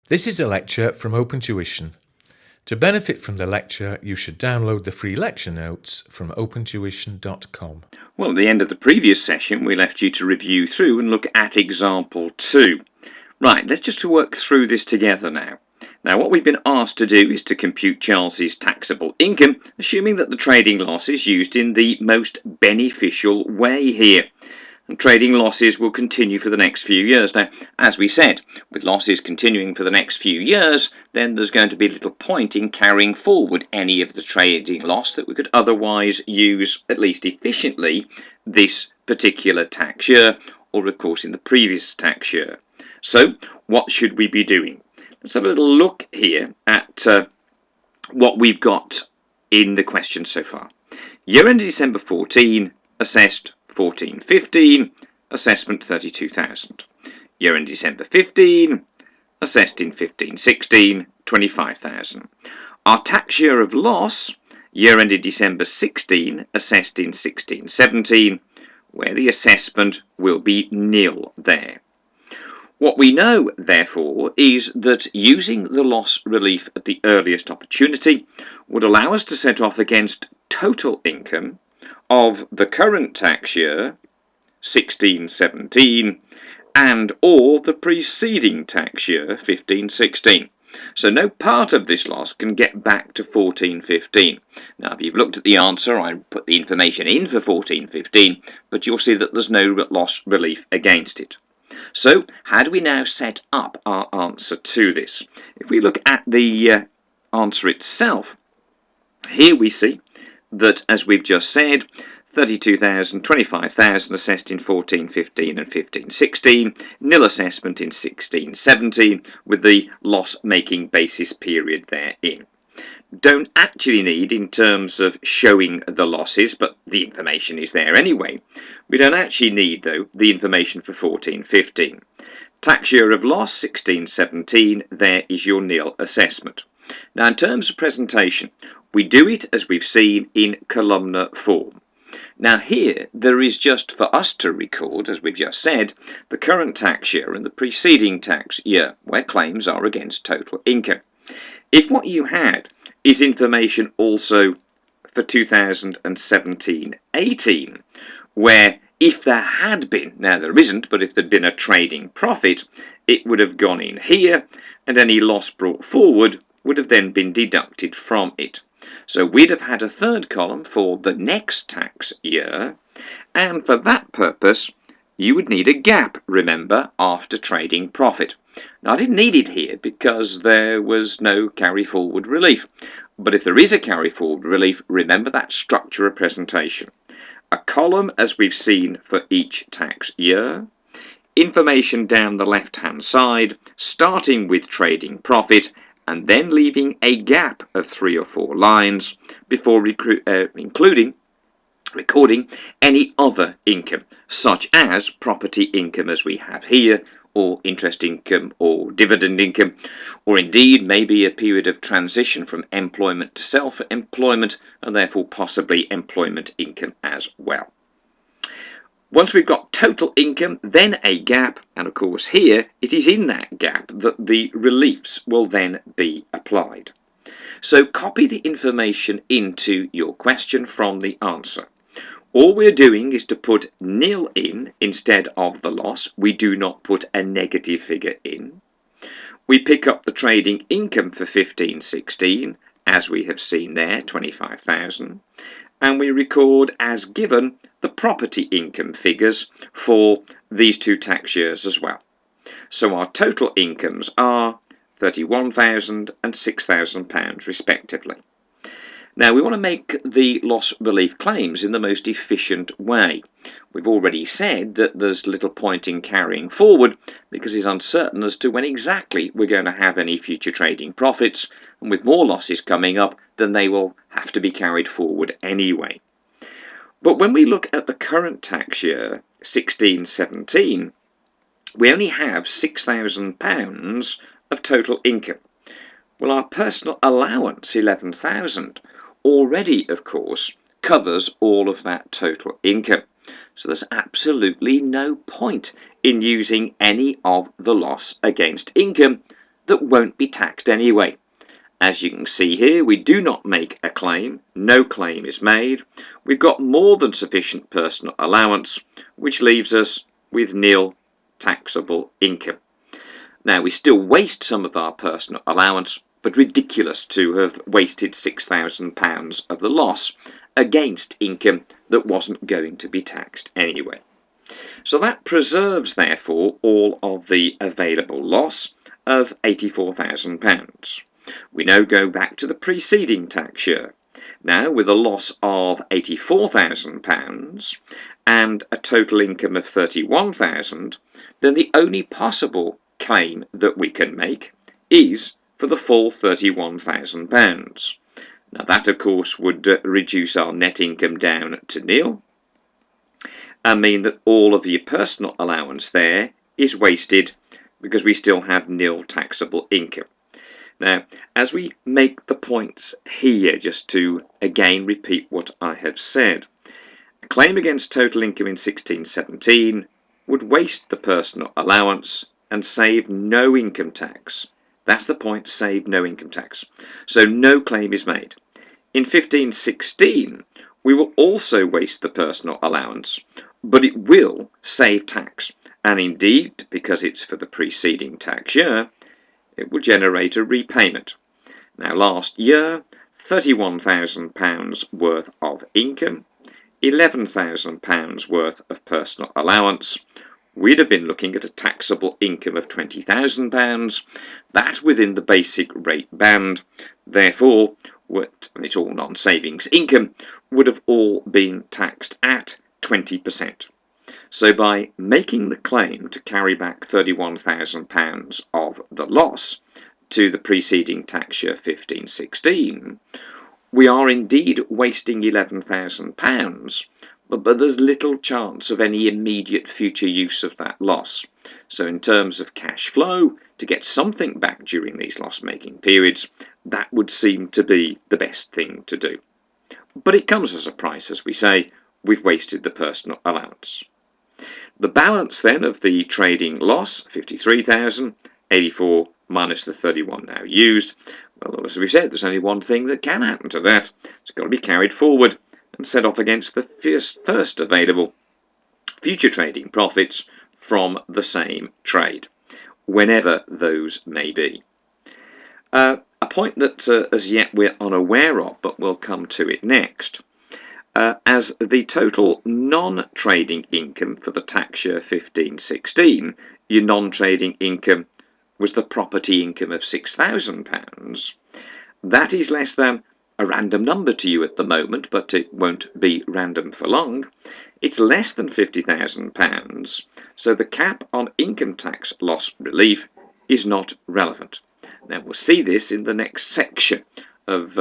This is a lecture from Open Tuition. To benefit from the lecture, you should download the free lecture notes from opentuition.com. Well, at the end of the previous session, we left you to review through and look at example 2. Right, let's just work through this together now. Now, what we've been asked to do is to compute Charles's taxable income, assuming that the trading loss is used in the most beneficial way here. And trading losses will continue for the next few years. Now, as we said, with losses continuing for the next few years, then there's going to be little point in carrying forward any of the trading loss that we could otherwise use, at least efficiently, this particular tax year, or of course in the previous tax year. So, what should we be doing? Let's have a little look here at what we've got in the question so far. Year ended December 14, assessed 1415, assessment 32,000. Year in December 15, assessed in 1516, 25,000. Our tax year of loss, year ended December 16, assessed in 1617, where the assessment will be nil there. What we know, therefore, is that using the loss relief at the earliest opportunity would allow us to set off against total income of the current tax year, 1617, and or the preceding tax year, 1516. So no part of this loss can get back to 1415. Now, if you've looked at the answer, I put the information in for 1415, but you'll see that there's no loss relief against it. So, how do we now set up our answer to this? If we look at the answer itself, here we see that, as we've just said, 32,000, 25,000 assessed in 1415 and 1516, nil assessment in 1617 with the loss-making basis period therein. Don't actually need in terms of showing the losses, but the information is there anyway. We don't actually need, though, the information for 1415. Tax year of loss, 1617, there is your nil assessment. Now, in terms of presentation, we do it, as we've seen, in columnar form. Now here, there is just for us to record, as we've just said, the current tax year and the preceding tax year, where claims are against total income. If what you had is information also for 2017-18, where if there had been, now there isn't, but if there'd been a trading profit, it would have gone in here, and any loss brought forward would have then been deducted from it. So we'd have had a third column for the next tax year, and for that purpose you would need a gap, remember, after trading profit. Now, I didn't need it here because there was no carry forward relief, but if there is a carry forward relief, remember that structure of presentation. A column, as we've seen, for each tax year, information down the left hand side, starting with trading profit, and then leaving a gap of 3 or 4 lines before recording any other income, such as property income as we have here, or interest income, or dividend income, or indeed maybe a period of transition from employment to self-employment, and therefore possibly employment income as well. Once we've got total income, then a gap, and of course here it is in that gap that the reliefs will then be applied. So copy the information into your question from the answer. All we're doing is to put nil in instead of the loss. We do not put a negative figure in. We pick up the trading income for 1516, as we have seen there, 25,000. And we record as given the property income figures for these 2 tax years as well. So our total incomes are £31,000 and £6,000 respectively. Now we want to make the loss relief claims in the most efficient way. We've already said that there's little point in carrying forward because it's uncertain as to when exactly we're going to have any future trading profits, and with more losses coming up, then they will have to be carried forward anyway. But when we look at the current tax year, 1617, we only have £6,000 of total income. Well, our personal allowance, 11,000, already, of course, covers all of that total income. So there's absolutely no point in using any of the loss against income that won't be taxed anyway. As you can see here, we do not make a claim, no claim is made. We've got more than sufficient personal allowance, which leaves us with nil taxable income. Now, we still waste some of our personal allowance, but ridiculous to have wasted £6,000 of the loss against income that wasn't going to be taxed anyway. So that preserves, therefore, all of the available loss of £84,000. We now go back to the preceding tax year. Now, with a loss of £84,000 and a total income of £31,000, then the only possible claim that we can make is for the full £31,000. Now, that, of course, would reduce our net income down to nil and mean that all of the personal allowance there is wasted because we still have nil taxable income. Now, as we make the points here, just to again repeat what I have said, a claim against total income in 1617 would waste the personal allowance and save no income tax. That's the point, save no income tax. So no claim is made. In 1516, we will also waste the personal allowance, but it will save tax. And indeed, because it's for the preceding tax year, it will generate a repayment. Now, last year, £31,000 worth of income, £11,000 worth of personal allowance. We'd have been looking at a taxable income of £20,000, that within the basic rate band. Therefore, and it's all non-savings income, would have all been taxed at 20%. So by making the claim to carry back £31,000 of the loss to the preceding tax year 1516, we are indeed wasting £11,000, but there's little chance of any immediate future use of that loss. So in terms of cash flow, to get something back during these loss-making periods, that would seem to be the best thing to do. But it comes as a price, as we say, we've wasted the personal allowance. The balance then of the trading loss, 53,000, 84 minus the 31 now used. Well, as we said, there's only one thing that can happen to that. It's got to be carried forward and set off against the first available future trading profits from the same trade, whenever those may be. A point that as yet we're unaware of, but we'll come to it next. As the total non-trading income for the tax year 1516, your non-trading income was the property income of £6,000. That is less than a random number to you at the moment, but it won't be random for long. It's less than £50,000, so the cap on income tax loss relief is not relevant. Now we'll see this in the next section of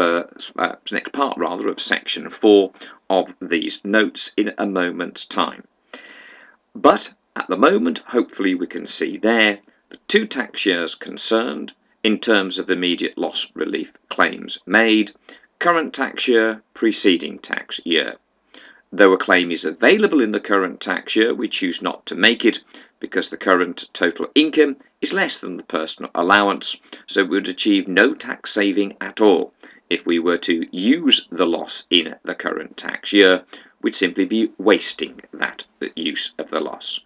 next part rather of section 4 of these notes in a moment's time. But at the moment, hopefully we can see there the two tax years concerned in terms of immediate loss relief claims made, current tax year, preceding tax year. Though a claim is available in the current tax year, we choose not to make it because the current total income is less than the personal allowance, so we would achieve no tax saving at all. If we were to use the loss in the current tax year, we'd simply be wasting that use of the loss.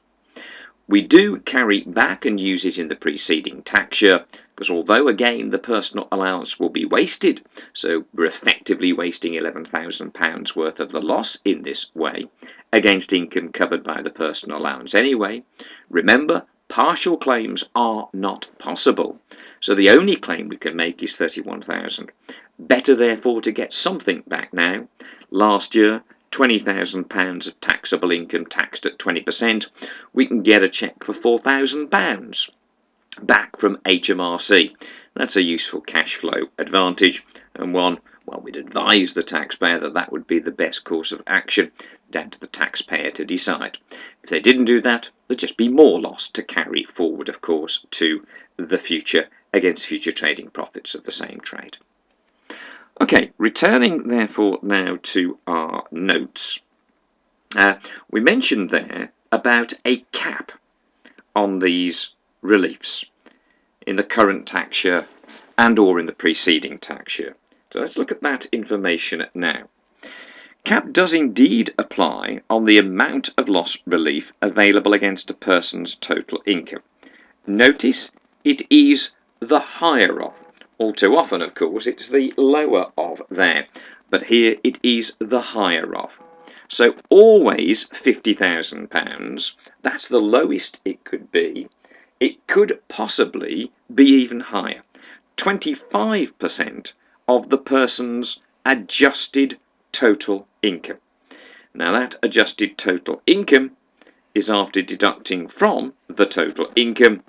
We do carry back and use it in the preceding tax year, because although again the personal allowance will be wasted, so we're effectively wasting £11,000 worth of the loss in this way, against income covered by the personal allowance anyway, remember, partial claims are not possible, so the only claim we can make is £31,000. Better therefore to get something back now. Last year, £20,000 of taxable income taxed at 20%, we can get a cheque for £4,000 back from HMRC. That's a useful cash flow advantage, and one, well, we'd advise the taxpayer that that would be the best course of action, down to the taxpayer to decide. If they didn't do that, there'd just be more loss to carry forward, of course, to the future against future trading profits of the same trade. Okay, returning therefore now to our notes, we mentioned there about a cap on these reliefs. in the current tax year and or in the preceding tax year. So let's look at that information now. CAP does indeed apply on the amount of loss relief available against a person's total income. Notice it is the higher of. All too often, of course, it's the lower of there, but here it is the higher of. So always £50,000, that's the lowest it could be. It could possibly be even higher. 25% of the person's adjusted total income. Now that adjusted total income is after deducting from the total income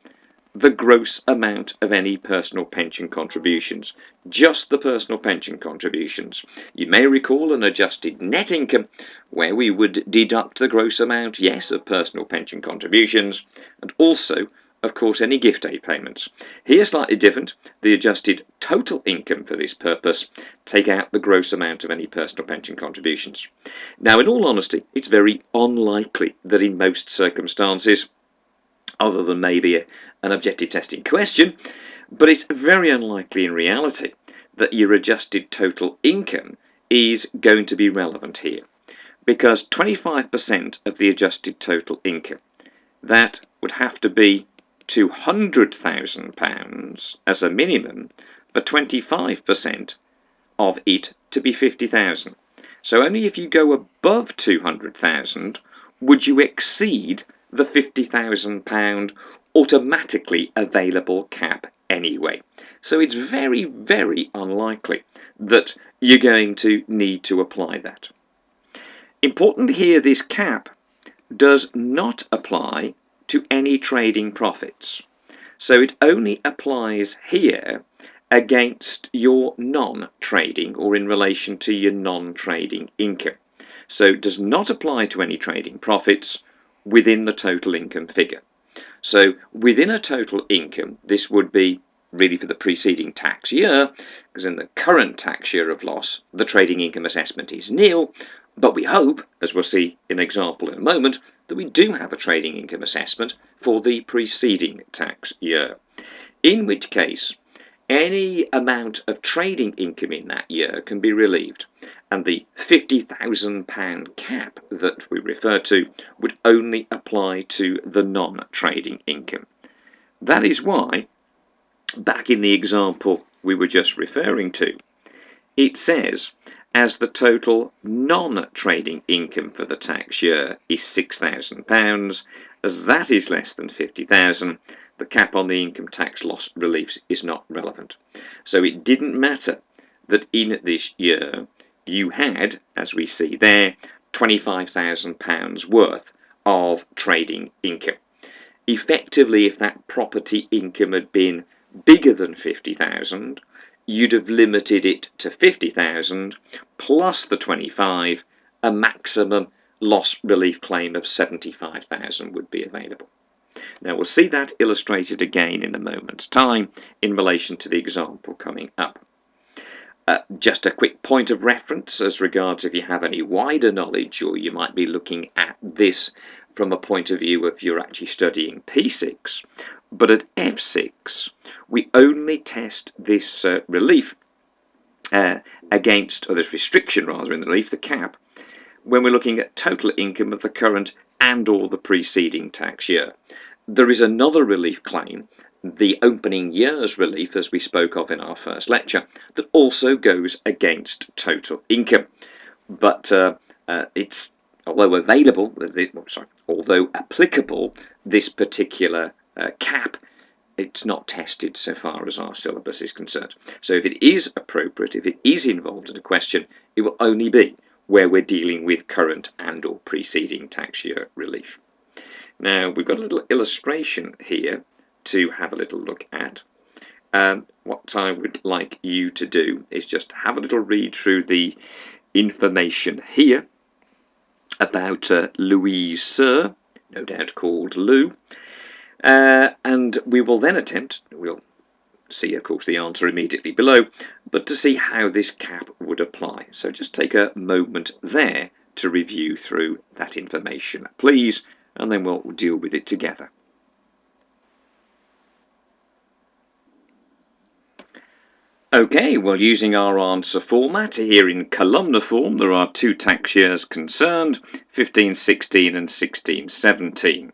the gross amount of any personal pension contributions, just the personal pension contributions. You may recall an adjusted net income where we would deduct the gross amount, yes, of personal pension contributions, and also, of course, any gift aid payments. Here, slightly different, the adjusted total income for this purpose, take out the gross amount of any personal pension contributions. Now, in all honesty, it's very unlikely that in most circumstances, other than maybe an objective testing question, but it's very unlikely in reality that your adjusted total income is going to be relevant here, because 25% of the adjusted total income, that would have to be £200,000 as a minimum for 25% of it to be 50,000. So only if you go above 200,000 would you exceed the £50,000 automatically available cap anyway. So it's very, very unlikely that you're going to need to apply that. Important here, this cap does not apply to any trading profits. So it only applies here against your non-trading or in relation to your non-trading income. So it does not apply to any trading profits within the total income figure. So within a total income, this would be really for the preceding tax year, because in the current tax year of loss, the trading income assessment is nil, but we hope, as we'll see in an example in a moment, that we do have a trading income assessment for the preceding tax year, in which case any amount of trading income in that year can be relieved, and the £50,000 cap that we refer to would only apply to the non-trading income. That is why, back in the example we were just referring to, it says, as the total non-trading income for the tax year is £6,000, as that is less than £50,000, the cap on the income tax loss reliefs is not relevant. So it didn't matter that in this year you had, as we see there, £25,000 worth of trading income. Effectively, if that property income had been bigger than 50,000, you'd have limited it to 50,000 plus the 25, a maximum loss relief claim of 75,000 would be available. Now we'll see that illustrated again in a moment's time in relation to the example coming up. Just a quick point of reference as regards if you have any wider knowledge, or you might be looking at this from a point of view of you're actually studying P6, but at F6 we only test this relief against, or this restriction rather in the relief, the cap, when we're looking at total income of the current and or the preceding tax year. There is another relief claim, the opening year's relief, as we spoke of in our first lecture, that also goes against total income. But it's, although applicable, this particular cap, it's not tested so far as our syllabus is concerned. So if it is appropriate, if it is involved in a question, it will only be where we're dealing with current and or preceding tax year relief. Now we've got a little illustration here to have a little look at. What I would like you to do is just have a little read through the information here about Louise Sir, no doubt called Lou, and we will then attempt, we'll see of course the answer immediately below, but to see how this cap would apply. So just take a moment there to review through that information, please, and then we'll deal with it together. Okay, well, using our answer format here in columnar form, there are two tax years concerned, 1516 and 1617.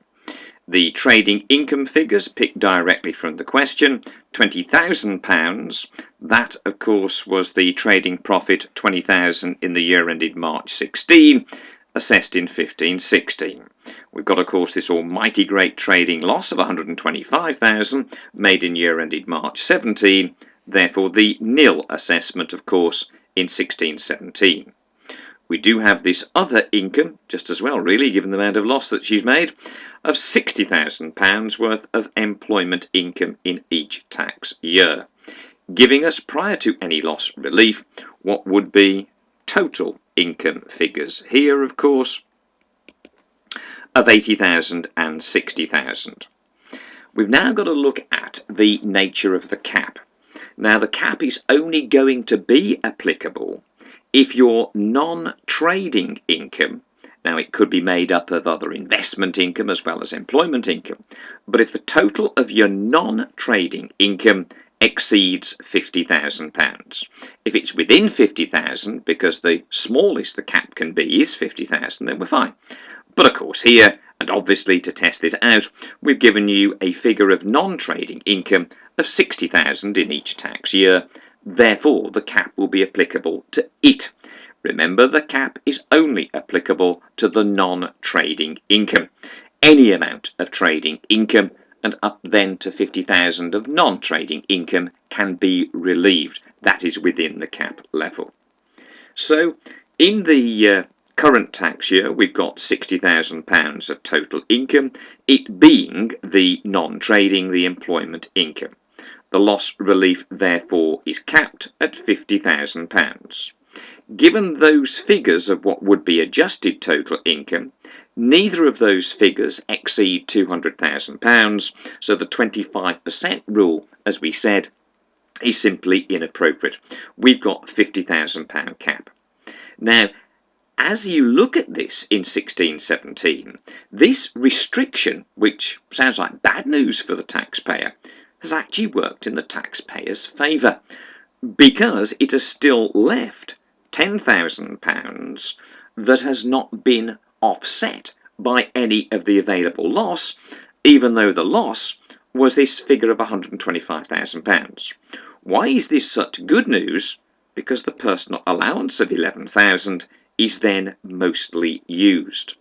The trading income figures picked directly from the question, £20,000. That, of course, was the trading profit, 20,000 in the year ended March 16, assessed in 1516. We've got, of course, this almighty great trading loss of 125,000 made in year ended March 17, therefore the nil assessment, of course, in 1617. We do have this other income, just as well really, given the amount of loss that she's made, of £60,000 worth of employment income in each tax year, giving us, prior to any loss relief, what would be total income figures here, of course, of 80,000 and 60,000. We've now got to look at the nature of the cap. Now, the cap is only going to be applicable if your non-trading income, now it could be made up of other investment income as well as employment income, but if the total of your non-trading income exceeds £50,000. If it's within 50,000, because the smallest the cap can be is 50,000, then we're fine. But of course here, and obviously to test this out, we've given you a figure of non-trading income of 60,000 in each tax year. Therefore, the cap will be applicable to it. Remember, the cap is only applicable to the non-trading income. Any amount of trading income and up then to 50,000 of non-trading income can be relieved. That is within the cap level. So, in the current tax year, we've got £60,000 of total income, it being the non-trading, the employment income. The loss relief, therefore, is capped at £50,000. Given those figures of what would be adjusted total income, neither of those figures exceed £200,000, so the 25% rule, as we said, is simply inappropriate. We've got £50,000 cap. Now, as you look at this in 1617, this restriction, which sounds like bad news for the taxpayer, has actually worked in the taxpayer's favour, because it has still left £10,000 that has not been offset by any of the available loss, even though the loss was this figure of £125,000. Why is this such good news? Because the personal allowance of £11,000 is then mostly used.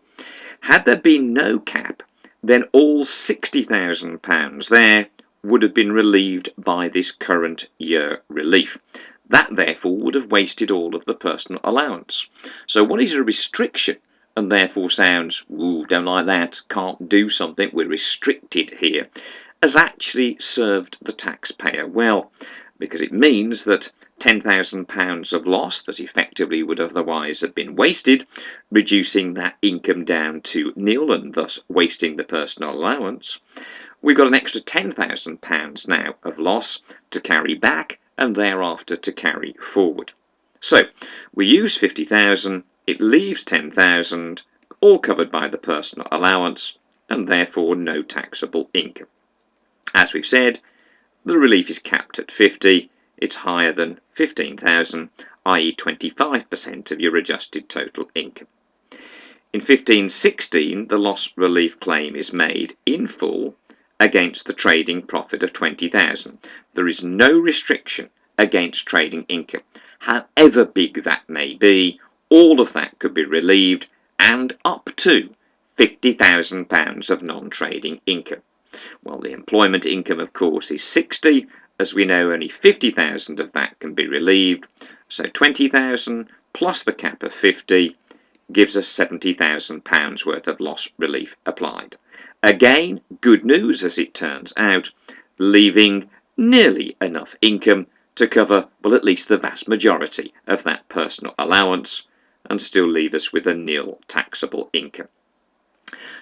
Had there been no cap, then all £60,000 there would have been relieved by this current year relief. That therefore would have wasted all of the personal allowance. So what is a restriction and therefore sounds, ooh, don't like that, can't do something, we're restricted here, has actually served the taxpayer well, because it means that £10,000 of loss that effectively would otherwise have been wasted, reducing that income down to nil and thus wasting the personal allowance. We've got an extra £10,000 now of loss to carry back and thereafter to carry forward. So we use 50,000, it leaves 10,000, all covered by the personal allowance and therefore no taxable income. As we've said, the relief is capped at 50, it's higher than 15,000, i.e. 25% of your adjusted total income. In 1516, the loss relief claim is made in full against the trading profit of 20,000. There is no restriction against trading income. However big that may be, all of that could be relieved and up to £50,000 of non-trading income. Well, the employment income, of course, is 60. As we know, only 50,000 of that can be relieved. So 20,000 plus the cap of 50 gives us £70,000 worth of loss relief applied. Again, good news as it turns out, leaving nearly enough income to cover, well, at least the vast majority of that personal allowance and still leave us with a nil taxable income.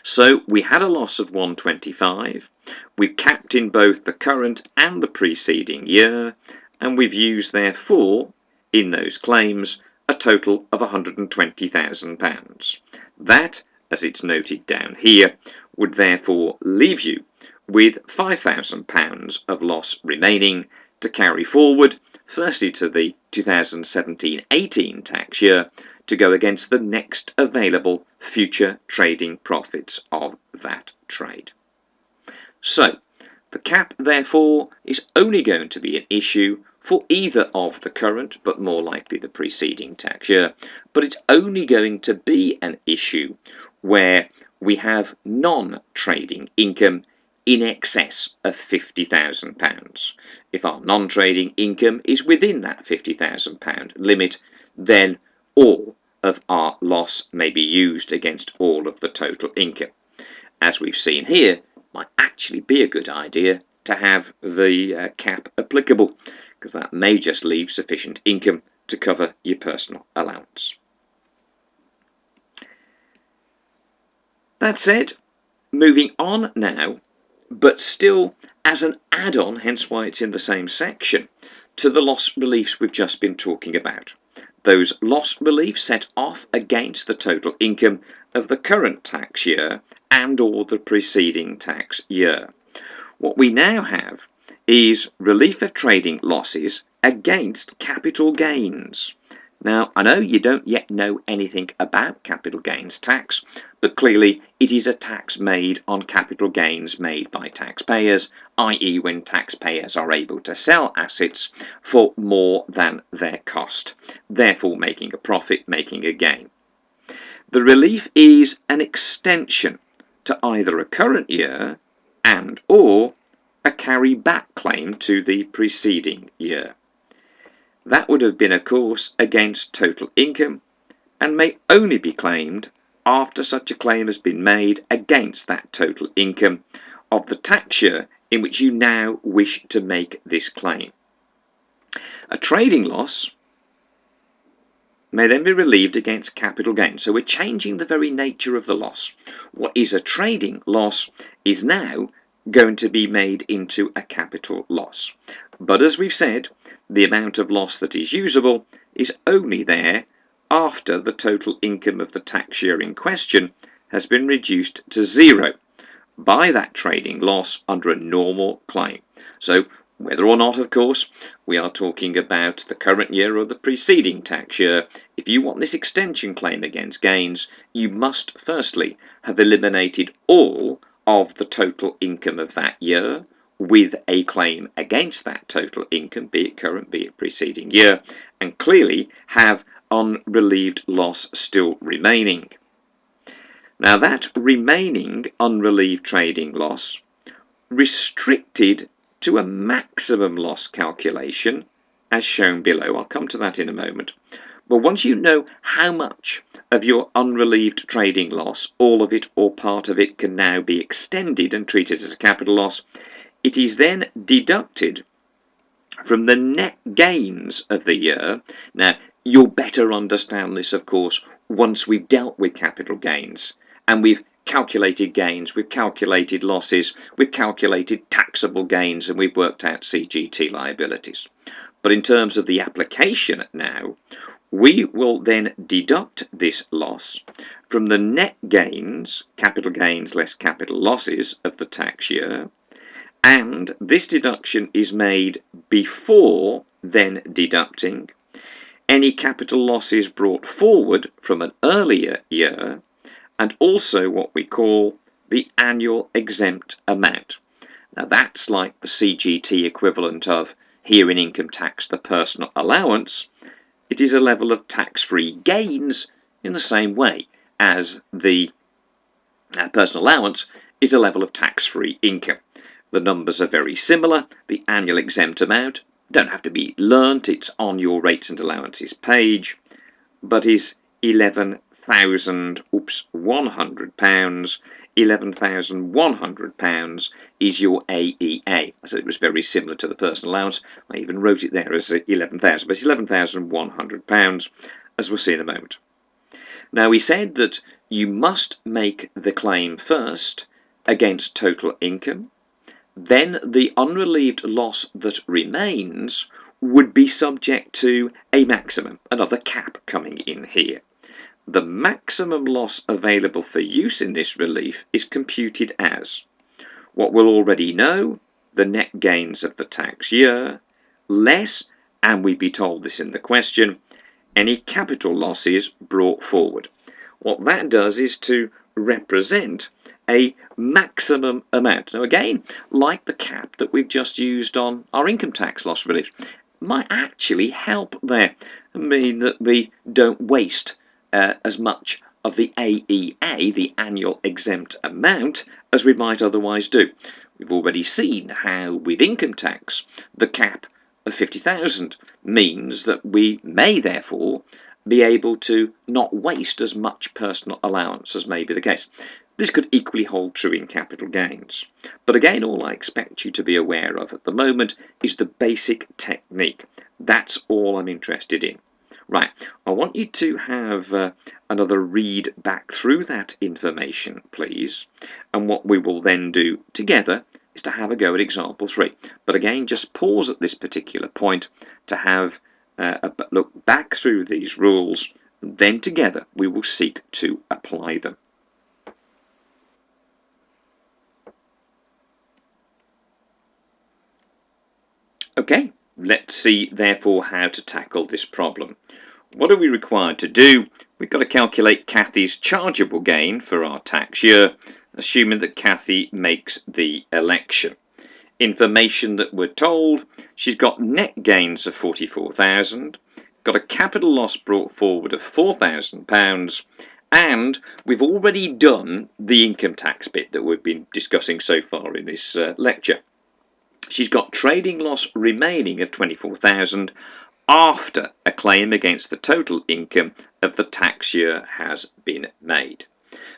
So we had a loss of 125, we've capped in both the current and the preceding year, and we've used therefore in those claims a total of £120,000. That, as it's noted down here, would therefore leave you with £5,000 of loss remaining to carry forward firstly to the 2017-18 tax year to go against the next available future trading profits of that trade. So, the cap, therefore, is only going to be an issue for either of the current, but more likely the preceding tax year, but it's only going to be an issue where we have non-trading income in excess of £50,000. If our non-trading income is within that £50,000 limit, then all of our loss may be used against all of the total income. As we've seen here, might actually be a good idea to have the cap applicable, because that may just leave sufficient income to cover your personal allowance. That said, moving on now, but still as an add-on, hence why it's in the same section, to the loss reliefs we've just been talking about. Those loss reliefs set off against the total income of the current tax year and or the preceding tax year. What we now have is relief of trading losses against capital gains. Now, I know you don't yet know anything about capital gains tax, but clearly it is a tax made on capital gains made by taxpayers, i.e. when taxpayers are able to sell assets for more than their cost, therefore making a profit, making a gain. The relief is an extension to either a current year and or a carry-back claim to the preceding year. That would have been, of course, against total income and may only be claimed after such a claim has been made against that total income of the tax year in which you now wish to make this claim. A trading loss may then be relieved against capital gain. So we're changing the very nature of the loss. What is a trading loss is now going to be made into a capital loss. But as we've said, the amount of loss that is usable is only there after the total income of the tax year in question has been reduced to zero by that trading loss under a normal claim. So whether or not, of course, we are talking about the current year or the preceding tax year, if you want this extension claim against gains, you must firstly have eliminated all of the total income of that year with a claim against that total income, be it current, be it preceding year, and clearly have unrelieved loss still remaining. Now that remaining unrelieved trading loss restricted to a maximum loss calculation as shown below. I'll come to that in a moment. But once you know how much of your unrelieved trading loss, all of it or part of it, can now be extended and treated as a capital loss, it is then deducted from the net gains of the year. Now, you'll better understand this, of course, once we've dealt with capital gains and we've calculated gains, we've calculated losses, we've calculated taxable gains, and we've worked out CGT liabilities. But in terms of the application now, we will then deduct this loss from the net gains, capital gains less capital losses of the tax year, and this deduction is made before then deducting any capital losses brought forward from an earlier year, and also what we call the annual exempt amount. Now that's like the CGT equivalent of, here in income tax, the personal allowance. It is a level of tax-free gains in the same way as the personal allowance is a level of tax-free income. The numbers are very similar. The annual exempt amount don't have to be learnt, it's on your rates and allowances page, but is £11,100. £11,100 is your AEA. I said it was very similar to the personal allowance. I even wrote it there as 11,000, but it's £11,100, as we'll see in a moment. Now, we said that you must make the claim first against total income. Then the unrelieved loss that remains would be subject to a maximum, another cap coming in here. The maximum loss available for use in this relief is computed as what we'll already know, the net gains of the tax year, less and we'd be told this in the question, any capital losses brought forward. What that does is to represent a maximum amount. Now again, like the cap that we've just used on our income tax loss relief, might actually help there, mean that we don't waste as much of the AEA, the annual exempt amount, as we might otherwise do. We've already seen how with income tax the cap of 50,000 means that we may therefore be able to not waste as much personal allowance as may be the case. This could equally hold true in capital gains. But again, all I expect you to be aware of at the moment is the basic technique. That's all I'm interested in. Right, I want you to have another read back through that information, please. And what we will then do together is to have a go at example 3. But again, just pause at this particular point to have a look back through these rules. Then together we will seek to apply them. Okay, let's see therefore how to tackle this problem. What are we required to do? We've got to calculate Kathy's chargeable gain for our tax year, assuming that Kathy makes the election. Information that we're told, she's got net gains of 44,000, got a capital loss brought forward of £4,000, and we've already done the income tax bit that we've been discussing so far in this lecture. She's got trading loss remaining of 24,000 after a claim against the total income of the tax year has been made.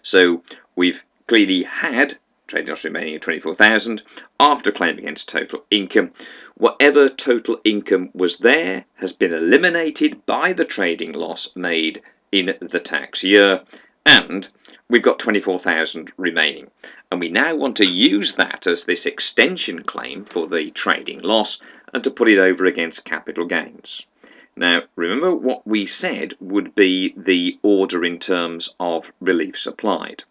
So we've clearly had trading loss remaining of 24,000 after a claim against total income. Whatever total income was there has been eliminated by the trading loss made in the tax year, and we've got 24,000 remaining. And we now want to use that as this extension claim for the trading loss and to put it over against capital gains. Now, remember what we said would be the order in terms of reliefs applied.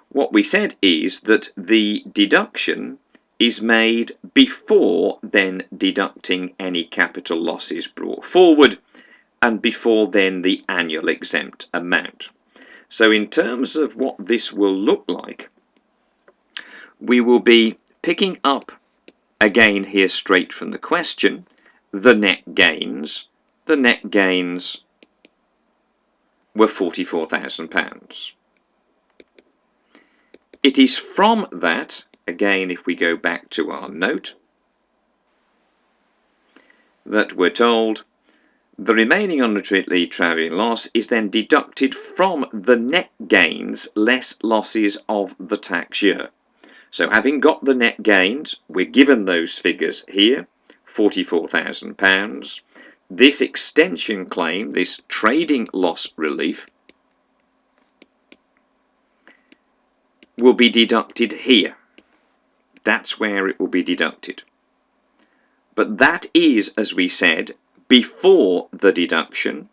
What we said is that the deduction is made before then deducting any capital losses brought forward and before then the annual exempt amount. So in terms of what this will look like, we will be picking up again here straight from the question the net gains. The net gains were £44,000. It is from that, again if we go back to our note, that we're told the remaining unretrieved trading loss is then deducted from the net gains less losses of the tax year. So having got the net gains, we're given those figures here, £44,000. This extension claim, this trading loss relief, will be deducted here. That's where it will be deducted. But that is, as we said, before the deduction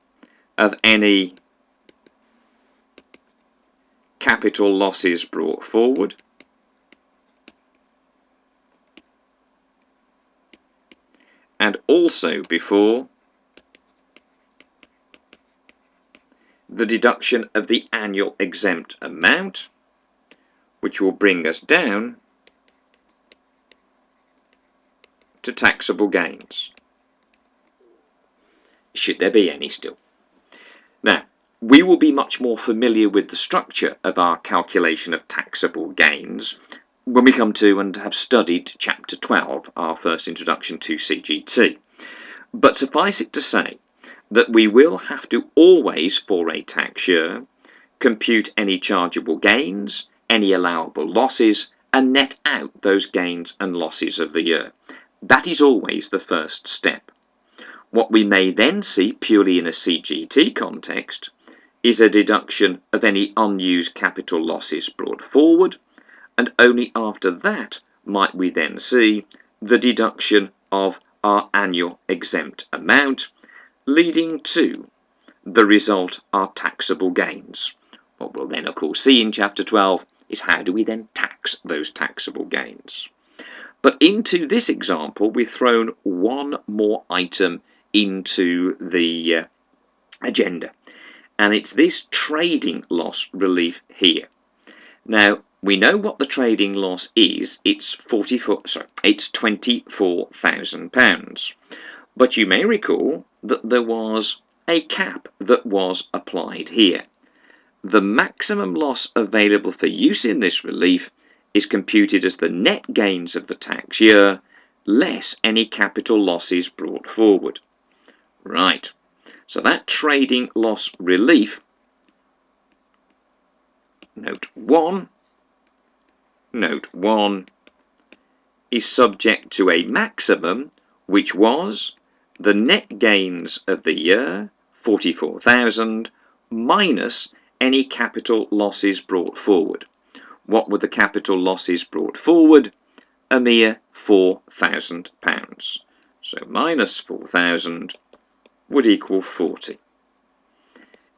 of any capital losses brought forward and also before the deduction of the annual exempt amount, which will bring us down to taxable gains, should there be any still. Now, we will be much more familiar with the structure of our calculation of taxable gains when we come to and have studied Chapter 12, our first introduction to CGT. But suffice it to say that we will have to always, for a tax year, compute any chargeable gains, any allowable losses, and net out those gains and losses of the year. That is always the first step. What we may then see purely in a CGT context is a deduction of any unused capital losses brought forward, and only after that might we then see the deduction of our annual exempt amount, leading to the result are taxable gains. What we'll then of course see in Chapter 12 is how do we then tax those taxable gains. But into this example we've thrown one more item into the agenda, and it's this trading loss relief here. Now, we know what the trading loss is. It's £24,000. But you may recall that there was a cap that was applied here. The maximum loss available for use in this relief is computed as the net gains of the tax year less any capital losses brought forward. Right, so that trading loss relief, note 1, is subject to a maximum which was the net gains of the year, 44,000, minus any capital losses brought forward. What were the capital losses brought forward? A mere £4,000. So minus 4,000 would equal 40.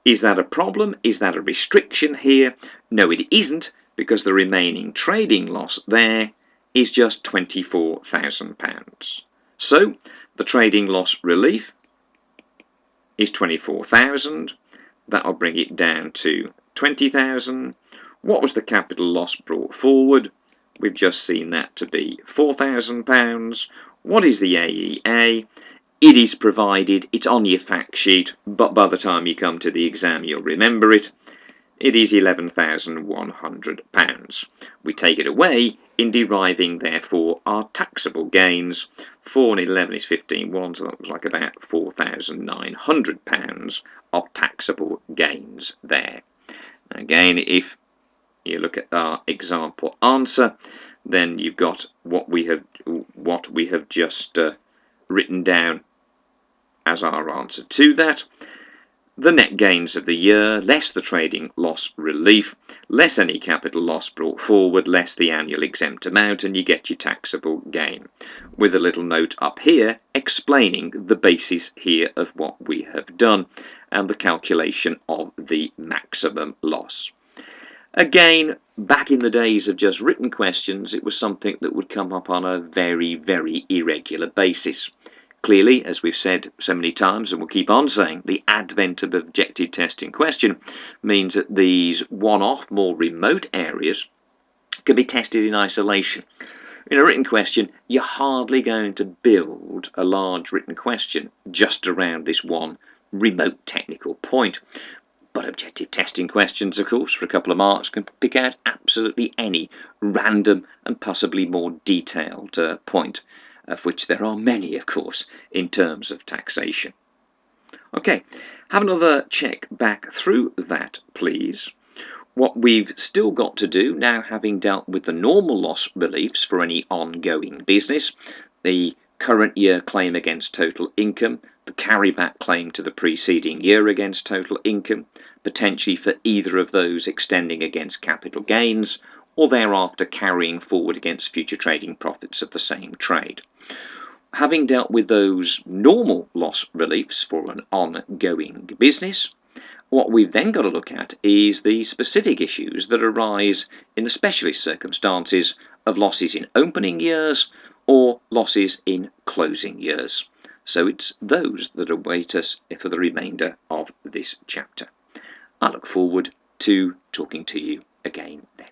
Is that a problem? Is that a restriction here? No, it isn't, because the remaining trading loss there is just £24,000. So the trading loss relief is 24,000. That'll bring it down to 20,000. What was the capital loss brought forward? We've just seen that to be £4,000. What is the AEA? It is provided, it's on your fact sheet, but by the time you come to the exam you'll remember it. It is £11,100. We take it away in deriving, therefore, our taxable gains. 4 and 11 is 15,1, so that was like about £4,900 of taxable gains there. Again, if you look at our example answer, then you've got what we have just written down as our answer to that. The net gains of the year, less the trading loss relief, less any capital loss brought forward, less the annual exempt amount, and you get your taxable gain. With a little note up here explaining the basis here of what we have done and the calculation of the maximum loss. Again, back in the days of just written questions, it was something that would come up on a very, very irregular basis. Clearly, as we've said so many times, and we'll keep on saying, the advent of objective testing question means that these one-off, more remote areas can be tested in isolation. In a written question, you're hardly going to build a large written question just around this one remote technical point. But objective testing questions, of course, for a couple of marks, can pick out absolutely any random and possibly more detailed point, of which there are many, of course, in terms of taxation. Okay, have another check back through that, please. What we've still got to do, now having dealt with the normal loss reliefs for any ongoing business, the current year claim against total income, the carryback claim to the preceding year against total income, potentially for either of those extending against capital gains, or thereafter carrying forward against future trading profits of the same trade. Having dealt with those normal loss reliefs for an ongoing business, what we've then got to look at is the specific issues that arise in the specialist circumstances of losses in opening years or losses in closing years. So it's those that await us for the remainder of this chapter. I look forward to talking to you again then.